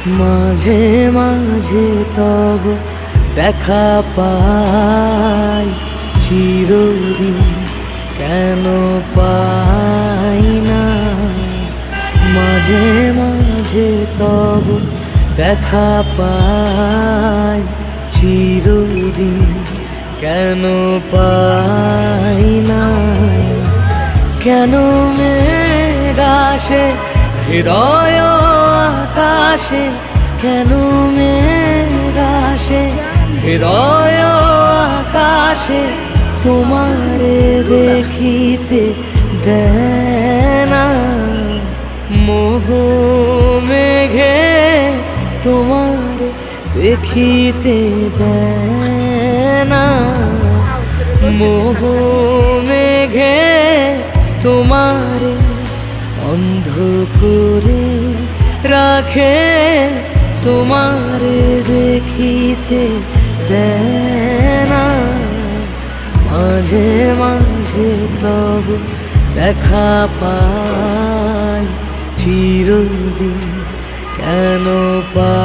মাঝে মাঝে তব দেখা পাই, চিরদিন কেন পাই না। মাঝে মাঝে তব দেখা পাই, চিরদিন কেন পাই না। কেন মেঘ আসে হৃদয় আকাশে, কেন মেঘ আসে হৃদয় আকাশে, তোমারে দেখিতে দেয় না। মোহ মেঘে তোমারে দেখিতে দেয় না। মোহ মেঘে তোমারে অন্ধ করে রাখে, তোমারে দেখিতে দেয় না। মাঝে মাঝে তব দেখা পাই, চিরদিন কেন পাই